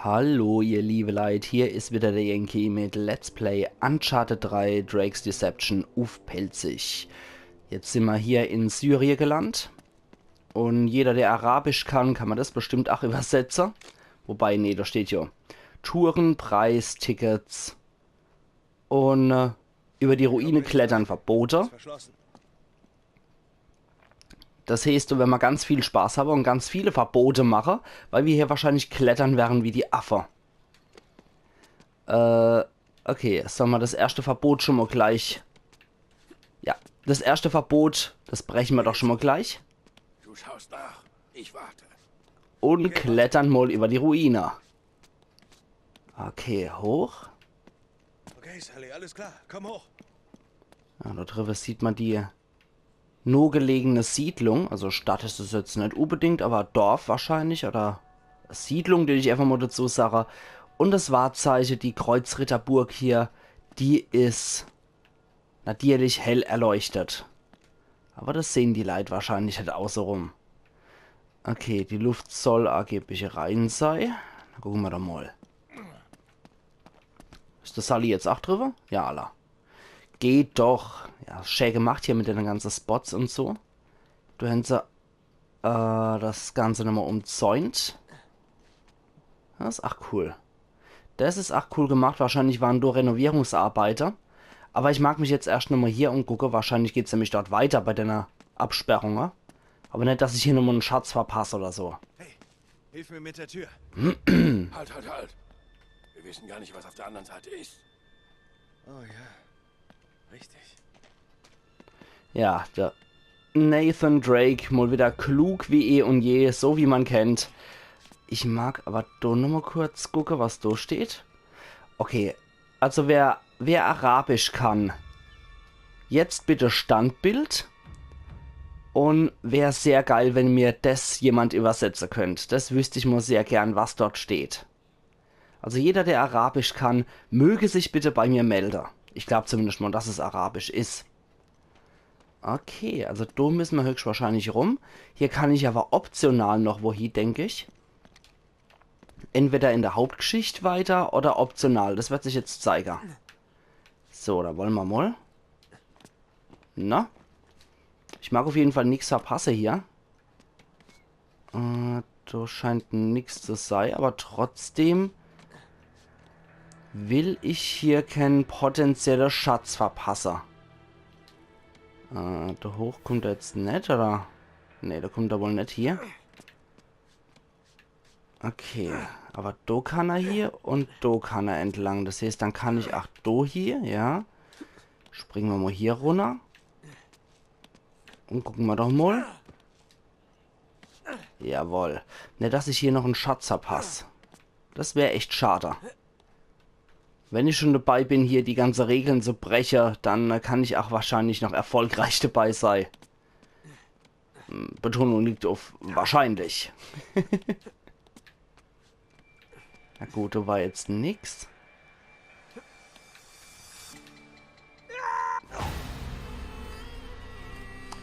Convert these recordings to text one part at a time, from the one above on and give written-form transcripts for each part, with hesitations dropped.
Hallo ihr liebe Leute, hier ist wieder der Yankee mit Let's Play Uncharted 3 Drake's Deception auf Pelzig. Jetzt sind wir hier in Syrien gelandet und jeder, der Arabisch kann man das bestimmt auch übersetzen. Wobei, nee, da steht ja Touren, Preis, Tickets und über die Ruine klettern verboten. Das heißt, wenn wir ganz viel Spaß haben und ganz viele Verbote machen, weil wir hier wahrscheinlich klettern werden wie die Affe. Okay, sollen wir das erste Verbot schon mal gleich... Ja, das erste Verbot, das brechen wir doch schon mal gleich. Du schaust nach, ich warte. Und klettern mal über die Ruine. Okay, hoch. Okay, Sally, alles klar, komm hoch. Ja, da drüben sieht man die nur gelegene Siedlung. Also Stadt ist es jetzt nicht unbedingt, aber Dorf wahrscheinlich. Oder Siedlung, die ich einfach mal dazu sage. Und das Wahrzeichen, die Kreuzritterburg hier, die ist natürlich hell erleuchtet. Aber das sehen die Leute wahrscheinlich nicht außenrum. Okay, die Luft soll angeblich rein sein. Dann gucken wir doch mal. Ist das Sally jetzt auch drüber? Ja, Allah. Geht doch. Ja, schön gemacht hier mit den ganzen Spots und so. Du hättest das Ganze nochmal umzäunt. Das ist auch cool. Das ist auch cool gemacht. Wahrscheinlich waren nur Renovierungsarbeiter. Aber ich mag mich jetzt erst nochmal hier umgucken. Wahrscheinlich geht es nämlich dort weiter bei der Absperrung. Ja? Aber nicht, dass ich hier nochmal einen Schatz verpasse oder so. Hey, hilf mir mit der Tür. Halt. Wir wissen gar nicht, was auf der anderen Seite ist. Oh ja, richtig. Ja, der Nathan Drake, mal wieder klug wie eh und je, so wie man kennt. Ich mag aber da nochmal kurz gucken, was da steht. Okay, also wer Arabisch kann, jetzt bitte Standbild. Und wäre sehr geil, wenn mir das jemand übersetzen könnte. Das wüsste ich mal sehr gern, was dort steht. Also jeder, der Arabisch kann, möge sich bitte bei mir melden. Ich glaube zumindest mal, dass es Arabisch ist. Okay, also da müssen wir höchstwahrscheinlich rum. Hier kann ich aber optional noch wohin, denke ich. Entweder in der Hauptgeschichte weiter oder optional. Das wird sich jetzt zeigen. So, da wollen wir mal. Na? Ich mag auf jeden Fall nichts verpassen hier. Da scheint nichts zu sein, aber trotzdem will ich hier keinen potenziellen Schatz verpassen. Da hoch kommt er jetzt nicht, oder? Ne, da kommt er wohl nicht hier. Okay, aber da kann er hier und da kann er entlang. Das heißt, dann kann ich auch da hier, ja. Springen wir mal hier runter. Und gucken wir doch mal. Jawohl. Nicht, dass ich hier noch einen Schatz verpasse. Das wäre echt schade. Wenn ich schon dabei bin, hier die ganzen Regeln zu brechen, dann kann ich auch wahrscheinlich noch erfolgreich dabei sein. Betonung liegt auf wahrscheinlich. Na gut, da war jetzt nichts.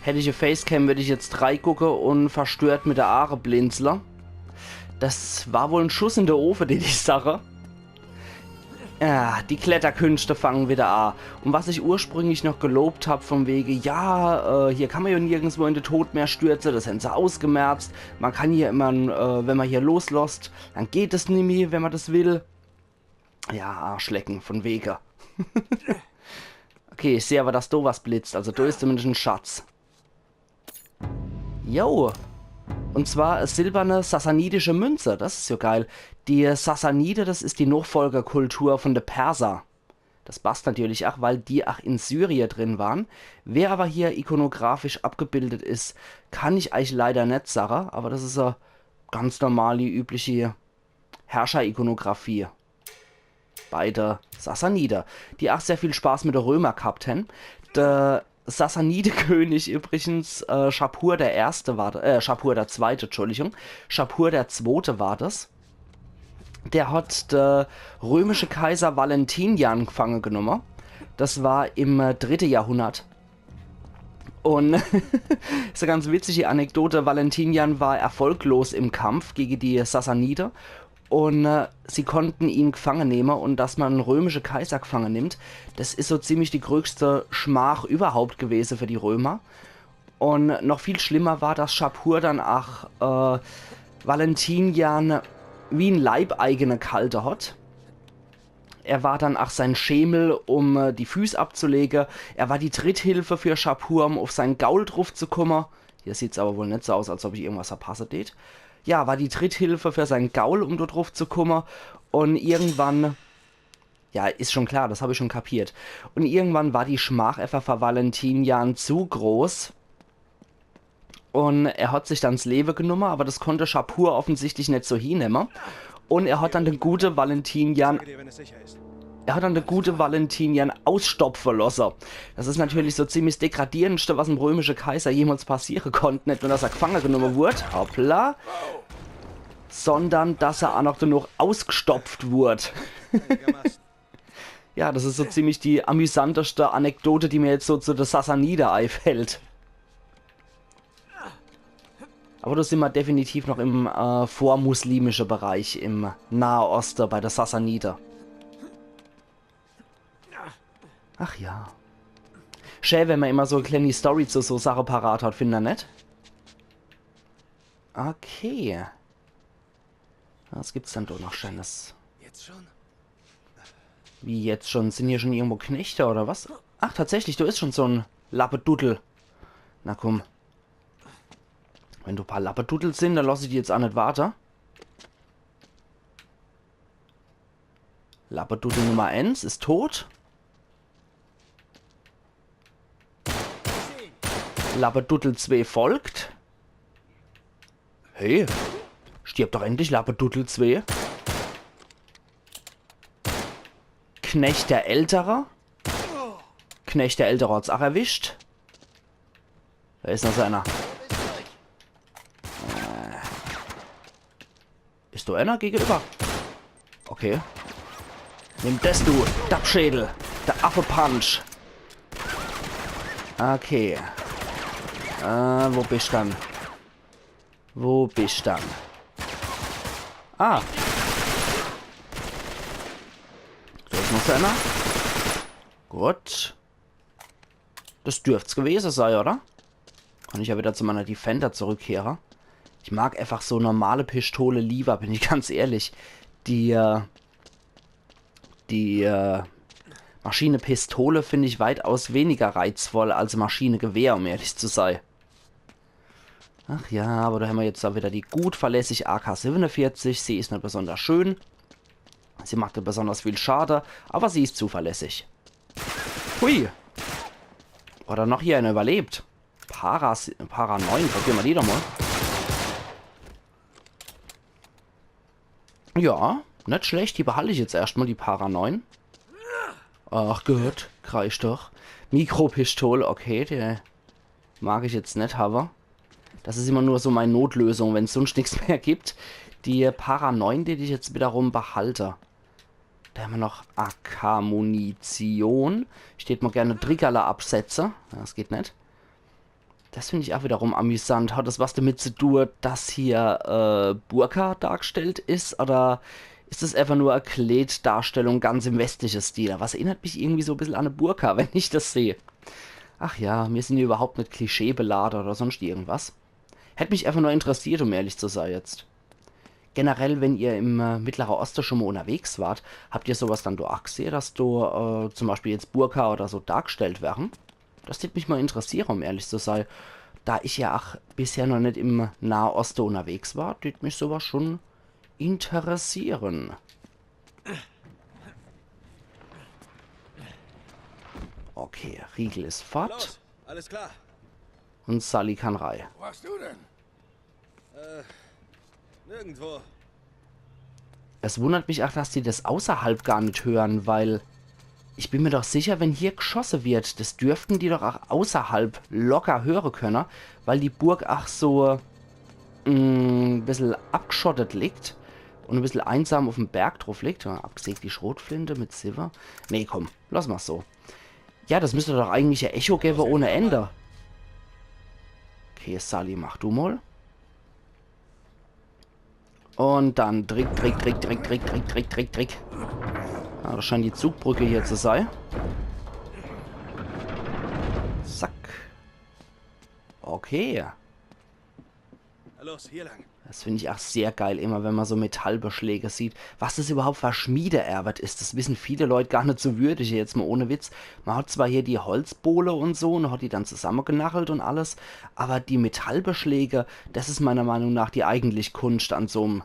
Hätte ich eine Facecam, würde ich jetzt 3 gucken und verstört mit der Aare blinzler. Das war wohl ein Schuss in der Ofen, die Sache. Ja, die Kletterkünste fangen wieder an. Und was ich ursprünglich noch gelobt habe vom Wege, ja, hier kann man ja nirgendwo in den Tod mehr stürzen, das haben sie ausgemerzt. Man kann hier immer, wenn man hier loslässt, dann geht es nicht mehr, wenn man das will. Ja, Arschlecken von Wege. Okay, ich sehe aber, dass da was blitzt, also da ist zumindest ein Schatz. Jo. Und zwar silberne sassanidische Münze. Das ist ja geil. Die Sassanide, das ist die Nachfolgerkultur von der Perser. Das passt natürlich auch, weil die auch in Syrien drin waren. Wer aber hier ikonografisch abgebildet ist, kann ich eigentlich leider nicht sagen. Aber das ist eine ganz normale, übliche Herrscher-Ikonografie. Beide Sassanide. Die auch sehr viel Spaß mit der Römer gehabt haben. Der Sassanide-König übrigens, Schapur der Erste war, Schapur der Zweite, Entschuldigung. Schapur der Zweite war das. Der hat der römische Kaiser Valentinian gefangen genommen. Das war im 3. Jahrhundert. Und ist eine ganz witzige Anekdote. Valentinian war erfolglos im Kampf gegen die Sassanide. Und sie konnten ihn gefangen nehmen und dass man einen römischen Kaiser gefangen nimmt, das ist so ziemlich die größte Schmach überhaupt gewesen für die Römer. Und noch viel schlimmer war, dass Schapur dann auch Valentinian wie ein Leibeigene kalte hat. Er war dann auch sein Schemel, um die Füße abzulegen. Er war die Tritthilfe für Schapur, um auf seinen Gaul drauf zu kommen. Hier sieht es aber wohl nicht so aus, als ob ich irgendwas verpasse tät. Ja, war die Tritthilfe für seinen Gaul, um da drauf zu kommen. Und irgendwann, ja, ist schon klar, das habe ich schon kapiert. Und irgendwann war die Schmach einfach für Valentinian zu groß. Und er hat sich dann das Leben genommen, aber das konnte Schapur offensichtlich nicht so hinnehmen. Und er hat dann den guten Valentinian ausstopfen lassen. Das ist natürlich so ziemlich das Degradierendste, was einem römischen Kaiser jemals passieren konnte. Nicht nur, dass er gefangen genommen wurde, hoppla, sondern dass er auch noch ausgestopft wurde. Ja, das ist so ziemlich die amüsanteste Anekdote, die mir jetzt so zu der Sassanide einfällt. Aber da sind wir definitiv noch im vormuslimischen Bereich, im Nahosten bei der Sassanide. Ach ja. Schön, wenn man immer so eine kleine Story zu so Sachen parat hat, findet ihr nicht? Okay. Was gibt's denn da noch Schönes? Jetzt schon? Wie jetzt schon? Sind hier schon irgendwo Knechte oder was? Ach, tatsächlich, du ist schon so ein Lappedudel. Na komm. Wenn du ein paar Lappedudels sind, dann lasse ich die jetzt auch nicht warten. Lappedudel Nummer 1 ist tot. Lappedudel 2 folgt. Hey, stirb doch endlich, Lappedudel 2. Knecht der Ältere. Knecht der Ältere hat's auch erwischt. Da ist noch so einer. Ist da einer gegenüber? Okay. Nimm das, du Dappschädel. Der Affe-Punch. Okay. Wo bist du dann? Wo bist du dann? Ah. Da ist noch so einer. Gut. Das dürft's gewesen sein, oder? Kann ich ja wieder zu meiner Defender zurückkehren. Ich mag einfach so normale Pistole lieber, bin ich ganz ehrlich. Die Maschine Pistole finde ich weitaus weniger reizvoll als Maschine Gewehr, um ehrlich zu sein. Ach ja, aber da haben wir jetzt da wieder die gut verlässliche AK-47. Sie ist nicht besonders schön. Sie macht nicht besonders viel Schade, aber sie ist zuverlässig. Hui. Oder noch hier einer überlebt. Para 9, probieren wir die doch mal. Ja, nicht schlecht. Die behalte ich jetzt erstmal, die Para 9. Ach Gott, kreischt doch. Mikropistole, okay, der mag ich jetzt nicht haben. Das ist immer nur so meine Notlösung, wenn es sonst nichts mehr gibt. Die Para 9, die ich jetzt wiederum behalte. Da haben wir noch AK-Munition. Steht mal gerne Triggerler absetze. Das geht nicht. Das finde ich auch wiederum amüsant. Hat das was damit zu tun, dass hier Burka dargestellt ist? Oder ist das einfach nur eine Kleiddarstellung ganz im westlichen Stil? Was erinnert mich irgendwie so ein bisschen an eine Burka, wenn ich das sehe. Ach ja, wir sind hier überhaupt nicht klischeebeladen oder sonst irgendwas. Hätte mich einfach nur interessiert, um ehrlich zu sein jetzt. Generell, wenn ihr im Mittleren Osten schon mal unterwegs wart, habt ihr sowas dann auch gesehen, dass du zum Beispiel jetzt Burka oder so dargestellt werden? Das würde mich mal interessieren, um ehrlich zu sein. Da ich ja auch bisher noch nicht im Nahosten unterwegs war, würde mich sowas schon interessieren. Okay, Riegel ist fort. Los, alles klar. Und Sully kann rein. Wo warst du denn? Nirgendwo. Es wundert mich auch, dass die das außerhalb gar nicht hören, weil ich bin mir doch sicher, wenn hier geschossen wird, das dürften die doch auch außerhalb locker hören können, weil die Burg auch so ein bisschen abgeschottet liegt und ein bisschen einsam auf dem Berg drauf liegt. Abgesägt die Schrotflinte mit Silber. Nee, komm, lass mal so. Ja, das müsste doch eigentlich ein Echo geben ohne Ende. Okay, Sully, mach du mal. Und dann Trick. Ah, das scheint die Zugbrücke hier zu sein. Zack. Okay. Los, hier lang. Das finde ich auch sehr geil, immer wenn man so Metallbeschläge sieht. Was das überhaupt für Schmiedeerwert ist, das wissen viele Leute gar nicht so würdig, jetzt mal ohne Witz. Man hat zwar hier die Holzbohle und so und hat die dann zusammengenachelt und alles, aber die Metallbeschläge, das ist meiner Meinung nach die eigentlich Kunst an so einem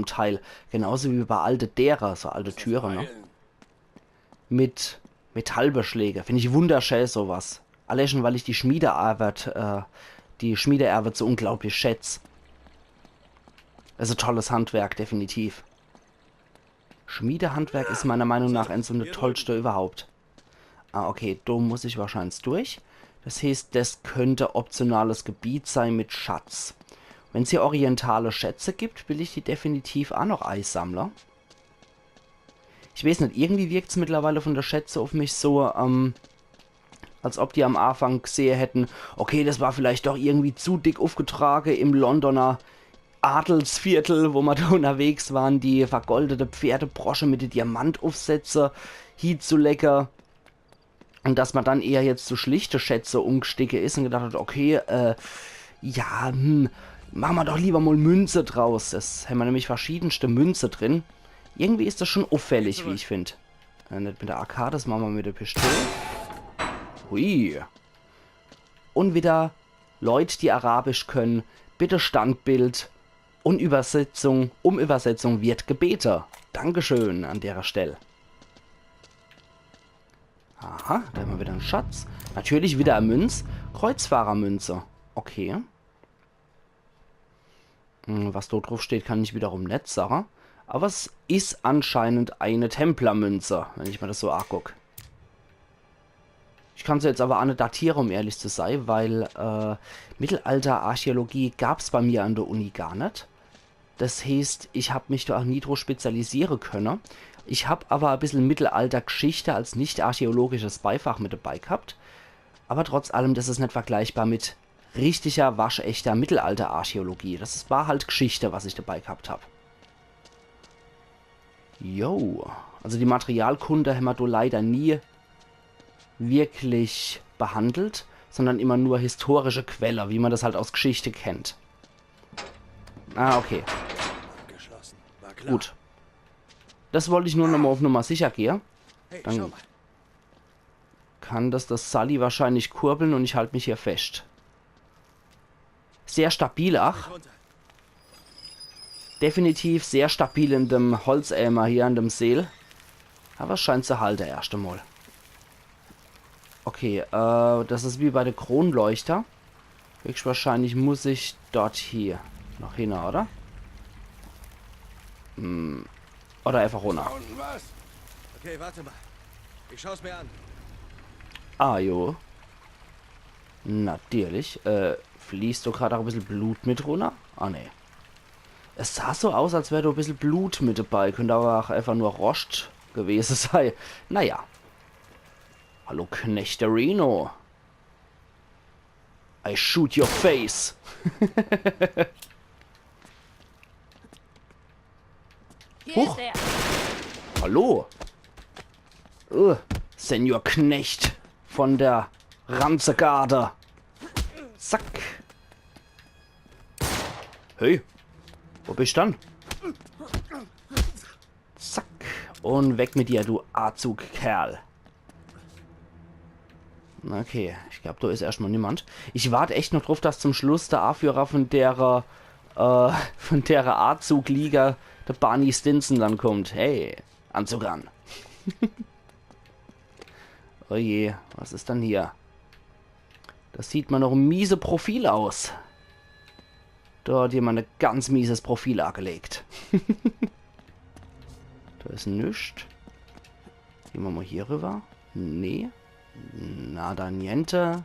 Teil. Genauso wie bei alte Derer, so alte Türen, ne? Mit Metallbeschläge. Finde ich wunderschön sowas. Allein schon, weil ich die Schmiedeerwert so unglaublich schätze. Also tolles Handwerk, definitiv. Schmiedehandwerk ist meiner Meinung nach so eine tollste überhaupt. Ah, okay, da muss ich wahrscheinlich durch. Das heißt, das könnte optionales Gebiet sein mit Schatz. Wenn es hier orientale Schätze gibt, will ich die definitiv auch noch einsammeln. Ich weiß nicht, irgendwie wirkt es mittlerweile von der Schätze auf mich so, als ob die am Anfang gesehen hätten, okay, das war vielleicht doch irgendwie zu dick aufgetragen im Londoner Adelsviertel, wo wir da unterwegs waren, die vergoldete Pferdebrosche mit den Diamantaufsätze, hielt so lecker. Und dass man dann eher jetzt so schlichte Schätze umgestiegen ist und gedacht hat, okay, machen wir doch lieber mal Münze draus. Das haben wir nämlich verschiedenste Münze drin. Irgendwie ist das schon auffällig, wie ich finde. Nicht mit der AK, das machen wir mit der Pistole. Hui. Und wieder Leute, die Arabisch können, bitte Standbild und Übersetzung. Um Übersetzung wird gebeten. Dankeschön an der Stelle. Aha, da haben wir wieder einen Schatz. Natürlich wieder eine Münz. Kreuzfahrermünze. Okay. Was dort drauf steht, kann ich wiederum nicht sagen. Aber es ist anscheinend eine Templermünze, wenn ich mir das so angucke. Ich kann sie jetzt aber auch nicht datieren, um ehrlich zu sein, weil Mittelalter-Archäologie gab es bei mir an der Uni gar nicht. Das heißt, ich habe mich da auch nie drauf spezialisieren können. Ich habe aber ein bisschen Mittelalter-Geschichte als nicht-archäologisches Beifach mit dabei gehabt. Aber trotz allem, das ist nicht vergleichbar mit richtiger, waschechter Mittelalter-Archäologie. Das war halt Geschichte, was ich dabei gehabt habe. Jo, also die Materialkunde haben wir da leider nie wirklich behandelt, sondern immer nur historische Quelle, wie man das halt aus Geschichte kennt. Ah, okay. Gut. Das wollte ich nur noch mal auf Nummer sicher gehen. Dann kann das Sully wahrscheinlich kurbeln und ich halte mich hier fest. Sehr stabil, ach. Definitiv sehr stabil in dem Holzeimer hier an dem Seel. Aber es scheint zu halten, erst einmal. Okay, das ist wie bei der Kronleuchter. Höchstwahrscheinlich muss ich dort hier noch hin, oder? Oder einfach runter. Okay, warte mal. Ich schaue es mir an. Ah, jo. Natürlich. Fließt du gerade auch ein bisschen Blut mit runter? Ah, ne. Es sah so aus, als wäre da ein bisschen Blut mit dabei. Könnte aber auch einfach nur Rost gewesen sein. Naja. Hallo, Knechterino. I shoot your face. Huch. Hallo. Senior Knecht von der Ranzegarde. Zack. Hey. Wo bist du dann? Zack. Und weg mit dir, du Azug-Kerl. Okay, ich glaube, da ist erstmal niemand. Ich warte echt noch drauf, dass zum Schluss der A-Führer von der A-Zug-Liga, der Barney Stinson, dann kommt. Hey, Anzug an. Oh je, was ist dann hier? Das sieht mal noch ein miese Profil aus. Da hat jemand ein ganz mieses Profil angelegt. Da ist nichts. Gehen wir mal hier rüber. Nee. Nada niente.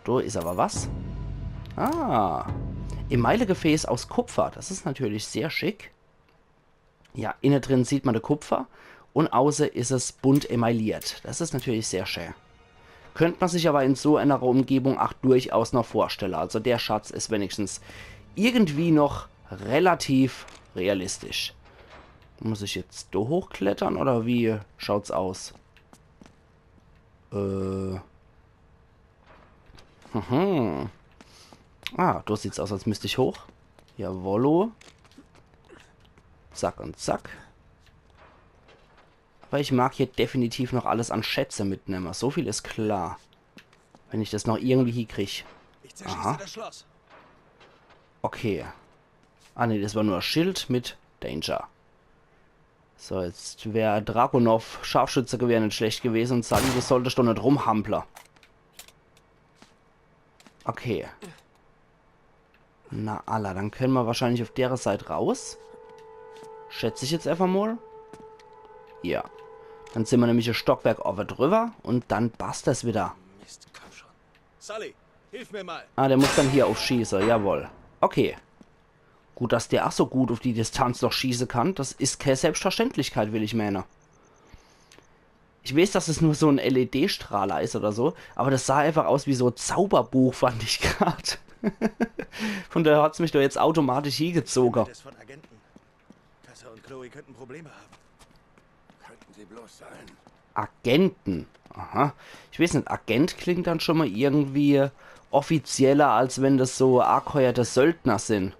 Da ist aber was. Ah. Emailegefäß aus Kupfer. Das ist natürlich sehr schick. Ja, innen drin sieht man das Kupfer. Und außen ist es bunt emailliert. Das ist natürlich sehr schön. Könnte man sich aber in so einer Umgebung auch durchaus noch vorstellen. Also der Schatz ist wenigstens irgendwie noch relativ realistisch. Muss ich jetzt da hochklettern oder wie schaut's aus? Ah, da sieht's aus, als müsste ich hoch. Jawollo. Zack und zack. Aber ich mag hier definitiv noch alles an Schätze mitnehmen. So viel ist klar. Wenn ich das noch irgendwie hinkriege. Ich zerschieße das Schloss. Okay. Ah ne, das war nur Schild mit Danger. So, jetzt wäre Dragunov Scharfschützengewehr nicht schlecht gewesen und Sally, das sollte doch nicht rumhampeln. Okay. Na alla, dann können wir wahrscheinlich auf der Seite raus. Schätze ich jetzt einfach mal. Ja. Dann sind wir nämlich ein Stockwerk oben drüber und dann passt das wieder. Mist, komm schon. Sully, hilf mir mal. Ah, der muss dann hier aufschießen, jawohl. Okay. Gut, dass der auch so gut auf die Distanz noch schießen kann. Das ist keine Selbstverständlichkeit, will ich meinen. Ich weiß, dass es nur so ein LED-Strahler ist oder so, aber das sah einfach aus wie so ein Zauberbuch, fand ich gerade. Von daher hat es mich doch jetzt automatisch hingezogen. Das von Agenten. Tessa und Chloe könnten Probleme haben. Könnten sie bloß sein. Agenten. Aha. Ich weiß nicht, Agent klingt dann schon mal irgendwie offizieller, als wenn das so abgeheuerte Söldner sind.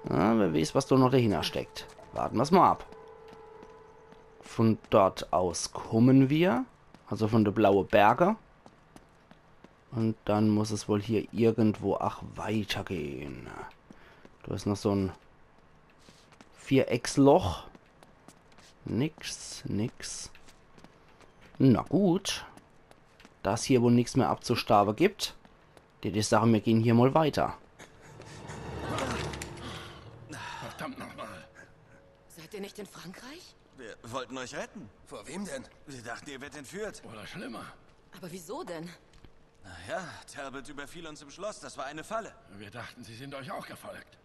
Ja, wer weiß, was da noch dahinter steckt. Warten wir es mal ab. Von dort aus kommen wir. Also von der Blaue Berge. Und dann muss es wohl hier irgendwo weitergehen. Da ist noch so ein Vierecksloch. Nix. Na gut. Da es hier wohl nichts mehr abzustaben gibt. Die Sache, wir gehen hier mal weiter. Verdammt nochmal. Seid ihr nicht in Frankreich? Wir wollten euch retten. Vor wem denn? Wir dachten, ihr werdet entführt. Oder schlimmer. Aber wieso denn? Naja, Talbot überfiel uns im Schloss. Das war eine Falle. Wir dachten, sie sind euch auch gefolgt.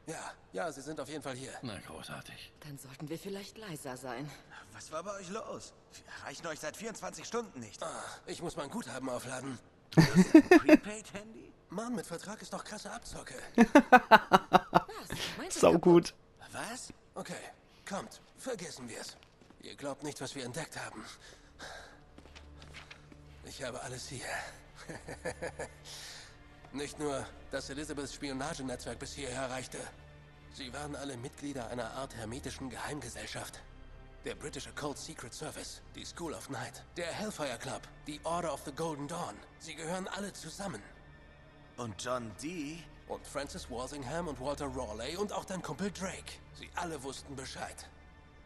Ja, sie sind auf jeden Fall hier. Na, großartig. Dann sollten wir vielleicht leiser sein. Was war bei euch los? Wir erreichen euch seit 24 Stunden nicht. Ich muss mein Guthaben aufladen. Prepaid-Handy? Mann, mit Vertrag ist doch krasse Abzocke. Was? Meinst du Sau kaputt? gut. Was? Okay, kommt, vergessen wir's. Ihr glaubt nicht, was wir entdeckt haben. Ich habe alles hier. Nicht nur, dass Elizabeths Spionagenetzwerk bis hierher erreichte. Sie waren alle Mitglieder einer Art hermetischen Geheimgesellschaft. Der britische Cold Secret Service, die School of Night, der Hellfire Club, die Order of the Golden Dawn. Sie gehören alle zusammen. Und John Dee? Und Francis Walsingham und Walter Rawley und auch dein Kumpel Drake. Sie alle wussten Bescheid.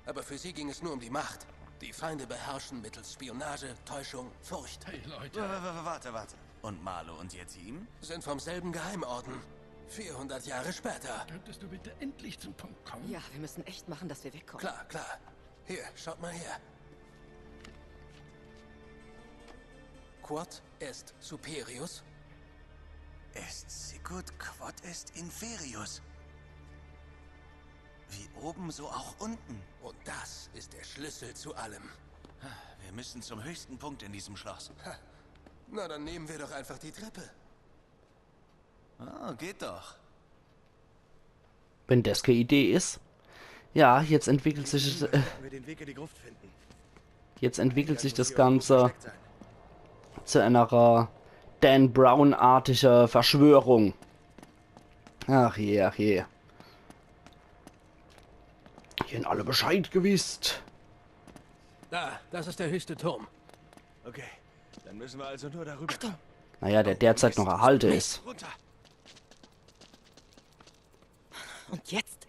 Aber für sie ging es nur um die Macht. Die Feinde beherrschen mittels Spionage, Täuschung, Furcht. Hey, Leute. Warte. Und Marlo und ihr Team? Sind vom selben Geheimorden. 400 Jahre später. Könntest du bitte endlich zum Punkt kommen? Ja, wir müssen echt machen, dass wir wegkommen. Klar. Hier, schaut mal her. Quod est superius. Est sicut quod est inferius. Wie oben, so auch unten. Und das ist der Schlüssel zu allem. Wir müssen zum höchsten Punkt in diesem Schloss. Na, dann nehmen wir doch einfach die Treppe. Oh, geht doch. Wenn das keine Idee ist. Ja, jetzt entwickelt sich Wenn wir den Weg in die Gruft finden. das Ganze zu einer Dan Brown-artigen Verschwörung. Ach je. Hier haben alle Bescheid gewusst. Das ist der höchste Turm. Okay, dann müssen wir also nur darüber kommen. Naja, der derzeit noch erhalten ist. Runter. Und jetzt?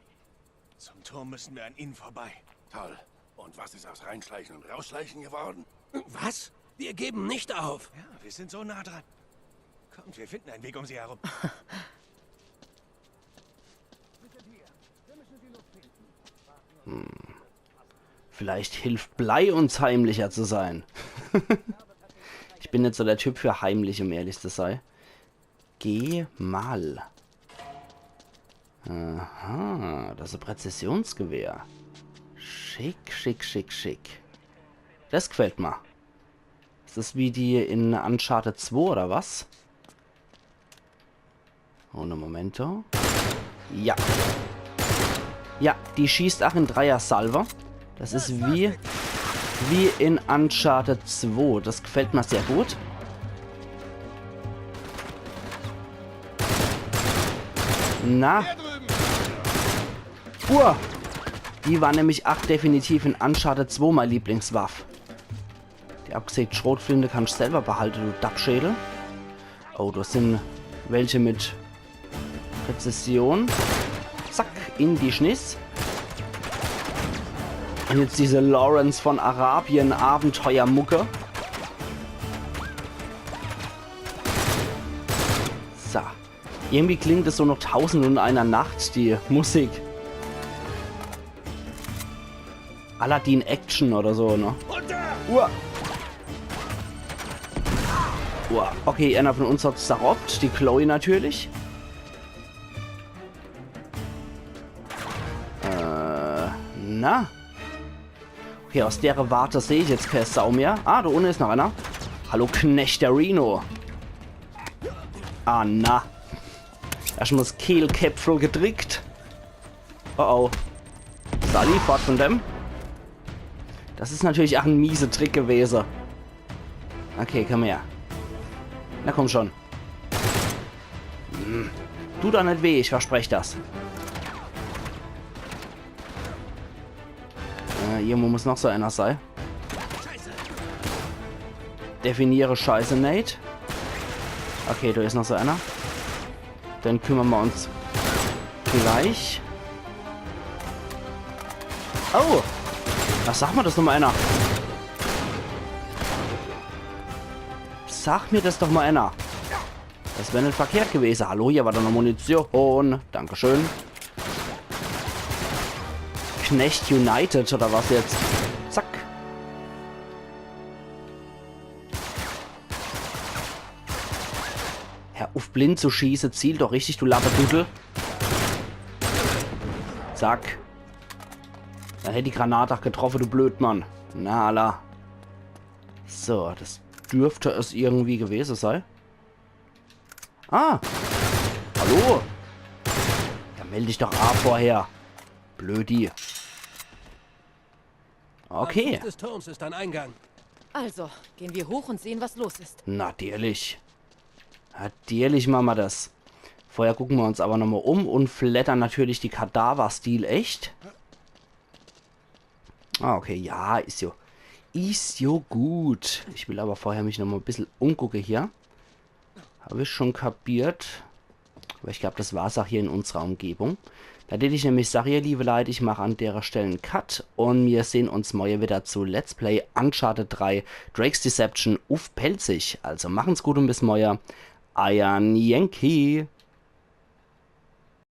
Zum Turm müssen wir an ihnen vorbei. Toll. Und was ist aus Reinschleichen und Rausschleichen geworden? Was? Wir geben nicht auf. Ja, wir sind so nah dran. Kommt, wir finden einen Weg um sie herum. Vielleicht hilft Blei uns heimlicher zu sein. Ich bin nicht so der Typ für heimlich, um ehrlich zu sein. Geh mal. Aha, das ist ein Präzisionsgewehr. Schick. Das gefällt mir. Ist das wie die in Uncharted 2 oder was? Ohne Momento. Ja. Ja, die schießt auch in Dreier-Salve. Das ist wie in Uncharted 2. Das gefällt mir sehr gut. Na? Die war nämlich auch definitiv in Uncharted 2 mein Lieblingswaffe. Die abgesägte Schrotflinte kannst du selber behalten, du Dappschädel. Oh, das sind welche mit Präzision. Zack, in die Schniss. Und jetzt diese Lawrence von Arabien Abenteuermucke. So. Irgendwie klingt es so noch 1001 Nacht, die Musik. Aladdin Action oder so, ne? Okay, einer von uns hat zerrobbt. Die Chloe natürlich. Na? Okay, aus der Warte sehe ich jetzt keine Sau mehr. Ah, da unten ist noch einer. Hallo, Knecht der Reno. Ah, na. Erstmal das Kehlkäpfel gedrückt. Oh. Sally, fort von dem. Das ist natürlich auch ein mieser Trick gewesen. Okay, komm her. Na komm schon. Tut doch nicht weh, ich verspreche das. Irgendwo muss noch so einer sein. Definiere Scheiße, Nate. Okay, da ist noch so einer. Dann kümmern wir uns gleich. Oh! Was sag mal das noch mal einer? Sag mir das doch mal einer. Das wäre nicht verkehrt gewesen. Hallo, hier war da noch Munition. Dankeschön. Knecht United oder was jetzt? Zack. Hör auf blind zu schießen. Ziel doch richtig, du Lappedudel. Zack. Dann hätte die Granate auch getroffen, du Blödmann. Na, Allah. So, das dürfte es irgendwie gewesen sein. Ah. Hallo. Ja, melde dich doch A vorher. Blödi. Okay. Am Fuß des Turms ist ein Eingang. Also, gehen wir hoch und sehen, was los ist. Natürlich. Natürlich machen wir das. Vorher gucken wir uns aber nochmal um und flattern natürlich die Kadaver-Stil echt. Ah, okay, ja, ist jo. Ist jo gut. Ich will aber vorher mich nochmal ein bisschen umgucken hier. Habe ich schon kapiert. Aber ich glaube, das war es auch hier in unserer Umgebung. Da hätte ich nämlich sage, ihr liebe Leute, ich mache an der Stelle einen Cut und wir sehen uns morgen wieder zu Let's Play Uncharted 3 Drake's Deception auf Pelzig. Also machen's gut und bis morgen. Euer Yankee.